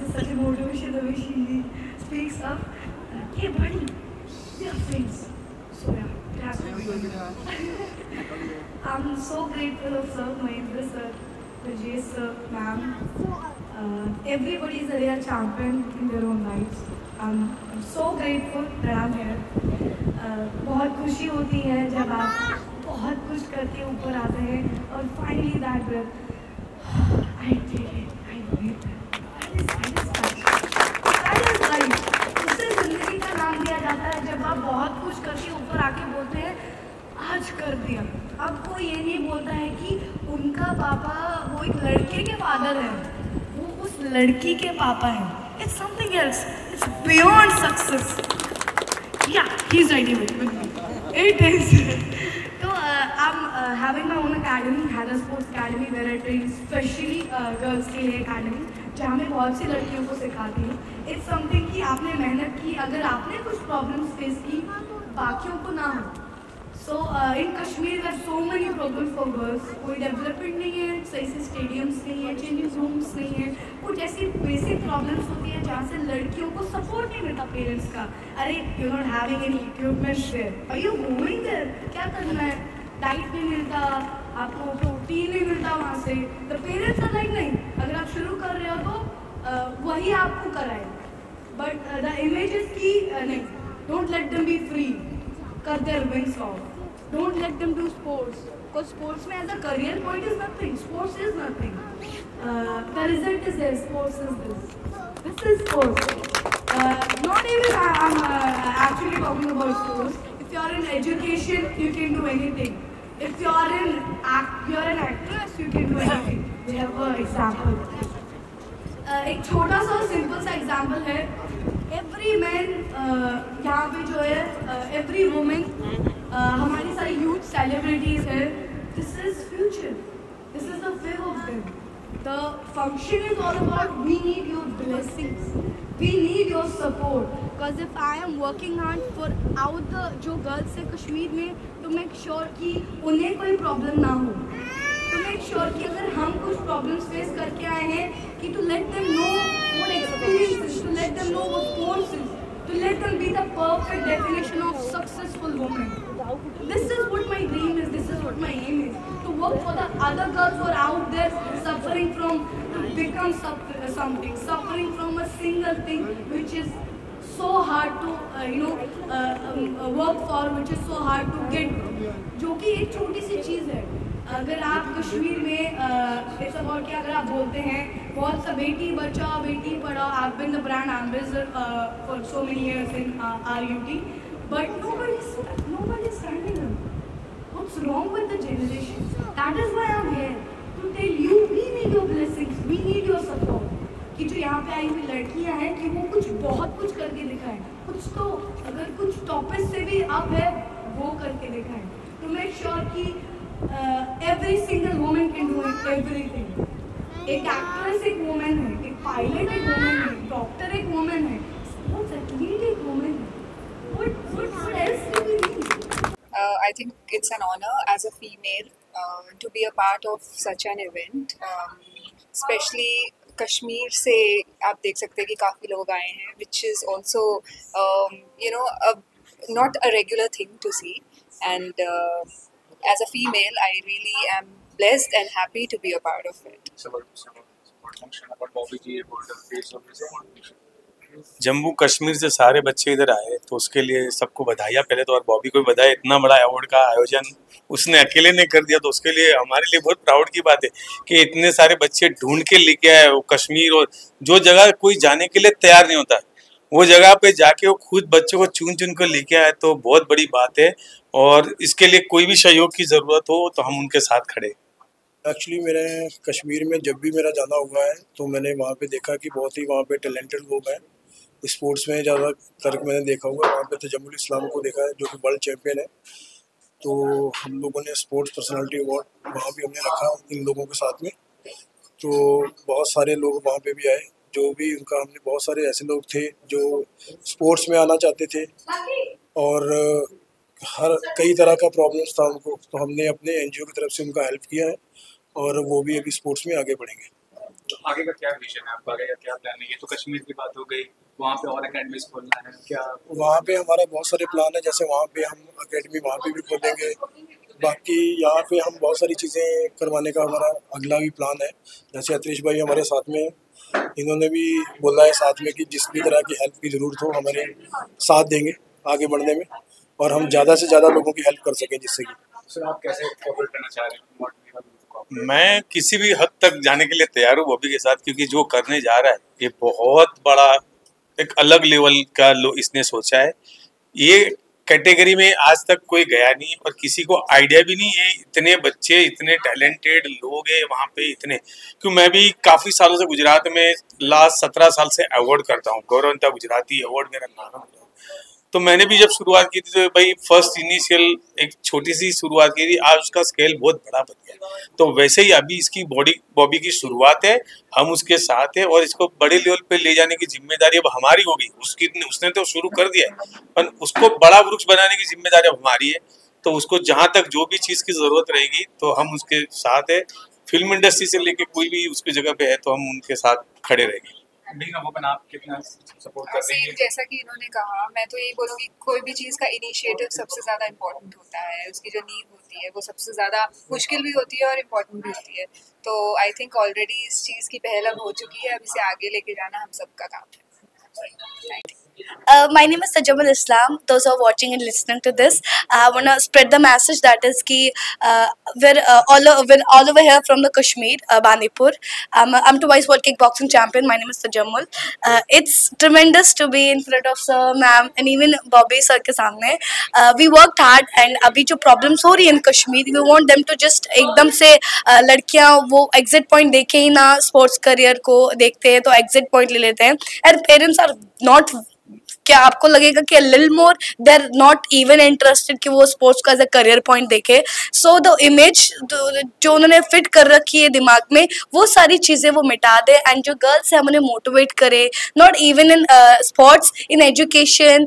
is such a motivation the way she speaks up. Hey buddy, we are friends. So yeah, it has to be good. I'm so grateful of Sir Mahendra Sir, Vijay Sir, ma'am. Everybody is a real champion in their own lives. I'm so grateful that I'm here. बहुत खुशी होती है जब आप बहुत कुछ करके ऊपर आते हैं और finally that breath, I take it, I breathe it. That is life. उसे जिंदगी का नाम दिया जाता है जब आप बहुत कुछ करके ऊपर आके बोलते हैं आज कर दिया। अब कोई ये नहीं बोलता है कि उनका पापा वो एक लड़के के फादर है, वो उस लड़की के पापा हैं। It's something else. It's beyond success. Yeah, he's right with me. It is. So I'm having my own academy, Hannah Sports Academy, where I train specially girls के लिए academy, जहाँ मैं बहुत सी लड़कियों को सिखाती हूँ। It's something कि आपने मेहनत की, अगर आपने कुछ problems face की, बाकियों को ना हो। So in Kashmir there are so many problems for girls. कोई डेवलपमेंट नहीं है, सही से स्टेडियम्स नहीं है, चेंजिंग रूम्स नहीं है, कुछ ऐसी बेसिक प्रॉब्लम्स होती है जहाँ से लड़कियों को सपोर्ट नहीं मिलता पेरेंट्स का। अरे you not having any equipments there, are you going there, क्या करना है, डाइट नहीं मिलता आपको, प्रोटीन नहीं मिलता वहाँ से। द पेरेंट्स आर लाइक नहीं, अगर आप शुरू कर रहे हो तो वही आपको कराए, बट द इमेज इज की नहीं, don't let them be free, cut their wings off. Don't let them do sports. Because sports में as a career point is nothing. Sports is nothing. The result is there. Sports is this. This is sports. Not even I'm actually talking about sports. If you are in education, you can do anything. If you are you're an actress, you can do anything. We have an example. एक छोटा सा simple सा example है। Every man यहाँ पे जो है, every women, हमारी सारी यूथ सेलिब्रिटीज है, this is future, this is the fave of them. The function is all about we need your blessings, we need your support, because if I am working hard for out the जो girls है कश्मीर में, तो make sure कि उन्हें कोई problem ना हो, to make sure कि अगर हम कुछ problems face करके आए हैं कि to let them know what experience is, to let them know what sports is, to let them be the perfect definition of successful woman. This is what my dream is, this is what my aim is, to work for the other girls who are out there suffering from, to become something, suffering from a single thing which is so hard to work for, which is so hard to get, जो कि एक छोटी सी चीज़ है। अगर आप कश्मीर में it's about क्या, अगर आप बोलते हैं बहुत सा बेटी बचाओ बेटी पढ़ाओ, I have been the brand ambassador for so many years in RUT, but nobody is standing up. What's wrong with the generation? That is why I'm here to tell you we need your blessings, we need your support. कि जो यहाँ पे आई हुई लड़कियाँ हैं कि वो कुछ बहुत कुछ करके दिखाएं, कुछ तो अगर कुछ टॉपिक से भी अप है वो करके दिखाएं, to make sure कि every single woman can do everything. एक एक्ट्रेस एक वुमेन है, एक पायलट एक वुमेन है, डॉक्टर एक वुमेन है, स्पोर्ट्स एथलीट एक वुमेन है। What else do we need? I think it's an honor as a female to be a part of such an event, especially Kashmir से आप देख सकते हैं कि काफ़ी लोग आए हैं, which is also not a regular thing to see, and as a female I really am blessed and happy to be a part of it. Jammu Kashmir से सारे बच्चे इधर आए तो उसके लिए सबको बधाइयाँ पहले तो, और बॉबी को भी बधाई, इतना बड़ा अवार्ड का आयोजन उसने अकेले ने कर दिया, तो उसके लिए हमारे लिए बहुत प्राउड की बात है कि इतने सारे बच्चे ढूंढ के लेके आए वो कश्मीर, और जो जगह कोई जाने के लिए तैयार नहीं होता वो जगह पे जाके वो खुद बच्चों को चुन चुन कर लेके आए, तो बहुत बड़ी बात है। और इसके लिए कोई भी सहयोग की ज़रूरत हो तो हम उनके साथ खड़े। एक्चुअली मेरे कश्मीर में जब भी मेरा जाना हुआ है तो मैंने वहाँ पे देखा कि बहुत ही वहाँ पे टैलेंटेड लोग हैं स्पोर्ट्स में, ज़्यादातर मैंने देखा हुआ वहाँ पे तजम्मुल इस्लाम को देखा है जो कि वर्ल्ड चैम्पियन है। तो हम लोगों ने स्पोर्ट्स पर्सनालिटी अवार्ड वहाँ भी हमने रखा इन लोगों के साथ में, तो बहुत सारे लोग वहाँ पे भी आए, जो भी उनका, हमने बहुत सारे ऐसे लोग थे जो स्पोर्ट्स में आना चाहते थे और हर कई तरह का प्रॉब्लम्स था उनको, तो हमने अपने NGO की तरफ से उनका हेल्प किया है और वो भी अभी स्पोर्ट्स में आगे बढ़ेंगे। तो आगे का क्या विजन है आपका, आगे का क्या प्लान है? ये तो कश्मीर की बात हो गई, वहाँ पे और एकेडमीज खोलना है क्या? वहाँ पे हमारा बहुत सारे प्लान है, जैसे वहाँ पे हम अकेडमी वहाँ पे भी खोलेंगे। बाकी यहाँ पे हम बहुत सारी चीज़ें करवाने का हमारा अगला भी प्लान है। जैसे अतरीश भाई हमारे साथ में हैं, इन्होंने भी बोला है साथ में कि जिस भी तरह की हेल्प की ज़रूरत हो हमारे साथ देंगे आगे बढ़ने में, और हम ज़्यादा से ज़्यादा लोगों की हेल्प कर सकें जिससे कि। सर आप कैसे कोऑपरेट करना चाह रहे हैं मोटिवेट को? मैं किसी भी हद तक जाने के लिए तैयार हूँ बॉबी के साथ, क्योंकि जो करने जा रहा है ये बहुत बड़ा एक अलग लेवल का इसने सोचा है। ये कैटेगरी में आज तक कोई गया नहीं और किसी को आइडिया भी नहीं है। इतने बच्चे, इतने टैलेंटेड लोग हैं वहाँ पे, इतने। क्यों, मैं भी काफ़ी सालों से गुजरात में लास्ट 17 साल से अवार्ड करता हूँ, गौरवंता गुजराती अवार्ड मेरा नाम है। तो मैंने भी जब शुरुआत की थी तो भाई फर्स्ट इनिशियल एक छोटी सी शुरुआत की थी, आज उसका स्केल बहुत बड़ा बन गया। तो वैसे ही अभी इसकी बॉबी की शुरुआत है, हम उसके साथ हैं और इसको बड़े लेवल पे ले जाने की जिम्मेदारी अब हमारी होगी। उसने तो शुरू कर दिया है, पर उसको बड़ा वृक्ष बनाने की जिम्मेदारी अब हमारी है। तो उसको जहाँ तक जो भी चीज़ की ज़रूरत रहेगी तो हम उसके साथ है। फिल्म इंडस्ट्री से लेके कोई भी उसकी जगह पे है तो हम उनके साथ खड़े रहेंगे। बीइंग अ वुमन आप कितना सपोर्ट कर रही सेम हैं? जैसा कि इन्होंने कहा, मैं तो यही बोलूँगी कोई भी चीज़ का इनिशिएटिव सबसे ज़्यादा इम्पोर्टेंट होता है। उसकी जो नींव होती है वो सबसे ज़्यादा मुश्किल भी होती है और इम्पोर्टेंट भी होती है। तो आई थिंक ऑलरेडी इस चीज़ की पहल अब हो चुकी है, अब इसे आगे लेके जाना हम सबका काम है। My name is Tajamul Islam. Those who are watching and listening to this, I want to spread the message that is ki we're all over here from the Kashmir, Bandipur. I'm twice world kickboxing champion. My name is Tajamul. It's tremendous to be in front of sir, ma'am, and even Bobby sir ke सामने. We worked hard, and अभी जो problems हो रही है in Kashmir, we want them to just एकदम से लड़कियां वो exit point देखे ही ना sports career को देखते हैं, तो exit point ले लेते हैं, and parents are not, क्या आपको लगेगा कि little more they are not even interested कि वो स्पोर्ट्स को एज अ करियर पॉइंट देखे। सो द इमेज जो उन्होंने फिट कर रखी है दिमाग में, वो सारी चीज़ें वो मिटा दे, एंड जो गर्ल्स है हम उन्हें मोटिवेट करे, not even in sports, in education,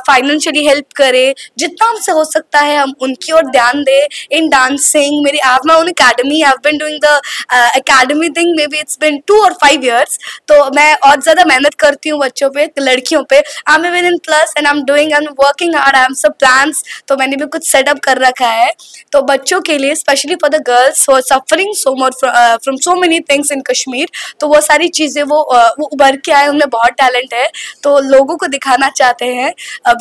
financially help करे, जितना हमसे हो सकता है हम उनकी ओर ध्यान दे। इन डांसिंग, मेरी I have my own academy, I have been doing the academy thing, maybe it's been 2 or 5 years। तो मैं और ज़्यादा मेहनत करती हूँ बच्चों पे, लड़कियों पे। I'm even in plus and I'm working hard. I have some plans, तो मैंने भी कुछ सेटअप कर रखा है। तो बच्चों के लिए, specially for the girls who are suffering so much from so many things in Kashmir, तो वो सारी चीज़ें वो उभर के आए, उनमें बहुत टैलेंट है, तो लोगों को दिखाना चाहते हैं।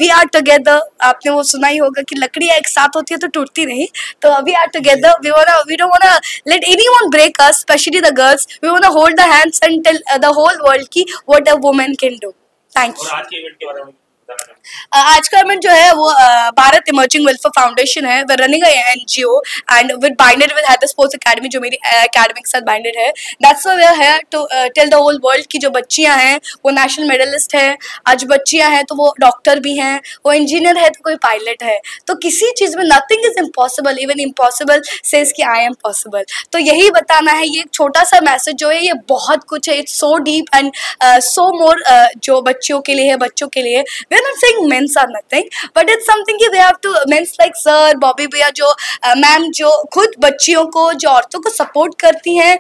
वी आर टुगेदर, आपने वो सुना ही होगा कि लकड़ियाँ एक साथ होती है तो टूटती नहीं। तो we are together, we don't wanna let anyone break us, especially the girls. We wanna hold the hands and tell the whole world कि what a woman can do. Thank you. आज के इवेंट के बारे में बताना चाहूँ। आज का इवेंट जो है वो भारत इमर्जिंग वेलफेयर फाउंडेशन है। We running NGO and with binded with Haider sports academy, जो मेरी एकेडमी के साथ बाइंडेड है। That's why we are here to tell the whole world की जो बच्चियां हैं वो नेशनल मेडलिस्ट है। आज बच्चियां हैं तो वो डॉक्टर भी हैं, वो इंजीनियर है तो कोई पायलट है। तो किसी चीज़ में nothing is impossible, even impossible says कि आई एम पॉसिबल। तो यही बताना है, ये एक छोटा सा मैसेज जो है ये बहुत कुछ है। It's so deep and so more, जो बच्चियों के लिए है, बच्चों के लिए। We are not saying mens are nothing, but it's something कि we have to, mens like sir, Bobby भैया, जो मैम जो खुद बच्चियों को, जो औरतों को सपोर्ट करती हैं,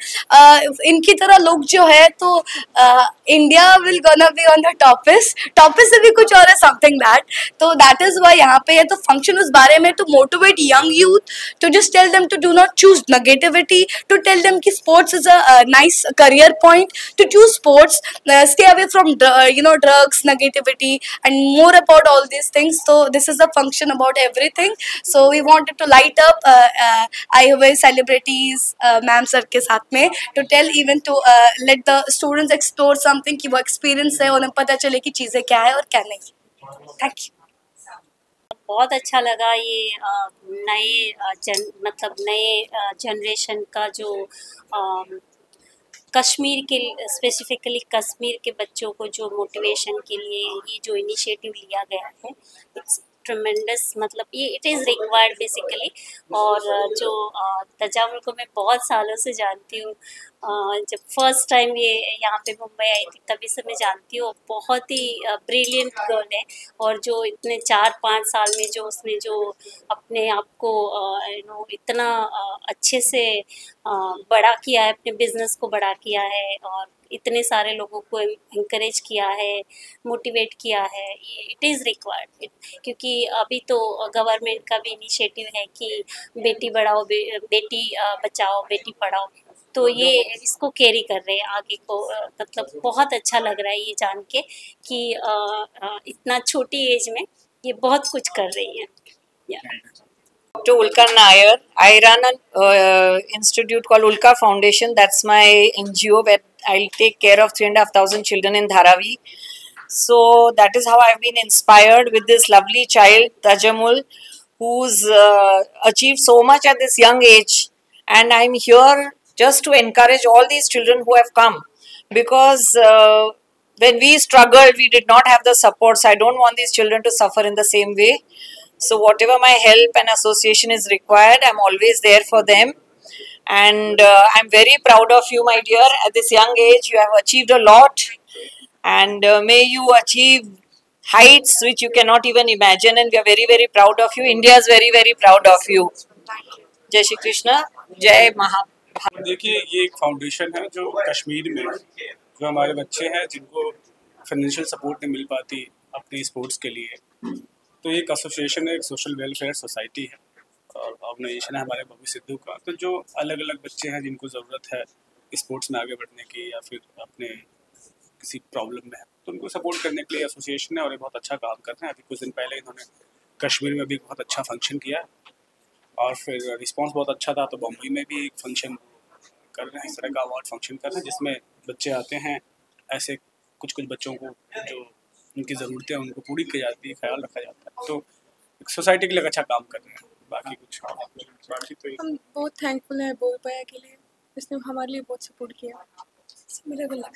इनकी तरह लोग जो है तो India will gonna be on the topics से भी कुछ और है, समथिंग दैट। तो दैट इज वाई यहाँ पे है। तो फंक्शन उस बारे में to motivate young youth, to just tell them to do not choose negativity, to tell them कि sports is a nice career point, to choose sports, stay away from drugs, negativity, and more about all these things. So this is a function about everything. So we wanted to light up आए हुए celebrities, ma'am sir के साथ में, to tell even to let the students explore something कि वो experience है, उन्हें पता चले कि चीज़ें क्या है और क्या नहीं। Thank you. बहुत अच्छा लगा ये नए जनरेशन का जो कश्मीर के, स्पेसिफिकली कश्मीर के बच्चों को जो मोटिवेशन के लिए ये जो इनिशिएटिव लिया गया है, इट्स ट्रमेंडस। मतलब ये इट इज़ रिक्वायर्ड बेसिकली। और जो तजामुल को मैं बहुत सालों से जानती हूँ, जब फर्स्ट टाइम ये यहाँ पे मुंबई आई थी तभी से मैं जानती हूँ। बहुत ही ब्रिलियंट गर्ल है, और जो इतने 4-5 साल में जो उसने जो अपने आप को इतना अच्छे से बड़ा किया है, अपने बिजनेस को बड़ा किया है और इतने सारे लोगों को इंकरेज किया है, मोटिवेट किया है। इट इज़ रिक्वायर्ड, क्योंकि अभी तो गवर्नमेंट का भी इनिशिएटिव है कि बेटी बढ़ाओ बेटी बचाओ बेटी पढ़ाओ, तो ये इसको कैरी कर रहे हैं आगे को। मतलब बहुत अच्छा लग रहा है ये जान के कि इतना छोटी एज में ये बहुत कुछ कर रही है। To Ulkar Nair. I run an institute called Ulkar Foundation. That's my NGO where I'll take care of 3,500 children in Dharavi. So that is how I've been inspired with this lovely child, Tajamul, who's achieved so much at this young age. And I'm here just to encourage all these children who have come. Because when we struggled, we did not have the supports. I don't want these children to suffer in the same way. So whatever my help and association is required, I'm always there for them. And I'm very proud of you, my dear. At this young age, you have achieved a lot. And may you achieve heights which you cannot even imagine. And we are very, very proud of you. India is very, very proud of you. Jai Shri Krishna. Jai Maha. देखिए, ये एक foundation है जो कश्मीर में जो हमारे बच्चे हैं जिनको फाइनेंशियल सपोर्ट नहीं मिल पाती अपनी स्पोर्ट्स के लिए, तो एक एसोसिएशन है, एक सोशल वेलफेयर सोसाइटी है और ऑर्गेनाइजेशन है हमारे बॉबी सिद्धू का। तो जो अलग अलग बच्चे हैं जिनको ज़रूरत है स्पोर्ट्स में आगे बढ़ने की या फिर अपने किसी प्रॉब्लम में है, तो उनको सपोर्ट करने के लिए एसोसिएशन है और ये बहुत अच्छा काम कर रहे हैं। अभी कुछ दिन पहले इन्होंने कश्मीर में भी बहुत अच्छा फंक्शन किया और फिर रिस्पांस बहुत अच्छा था, तो बम्बई में भी एक फंक्शन कर रहे हैं, इस तरह का अवार्ड फंक्शन कर रहे हैं जिसमें बच्चे आते हैं, ऐसे कुछ बच्चों को जो उनकी ज़रूरतें उनको पूरी की जाती है, ख्याल रखा जाता है। तो एक सोसाइटी के लिए अच्छा काम कर रहे हैं। बाकी तो हम बहुत थैंकफुल हैं बोल पाया के लिए, इसने हमारे लिए बहुत सपोर्ट किया। मेरा गला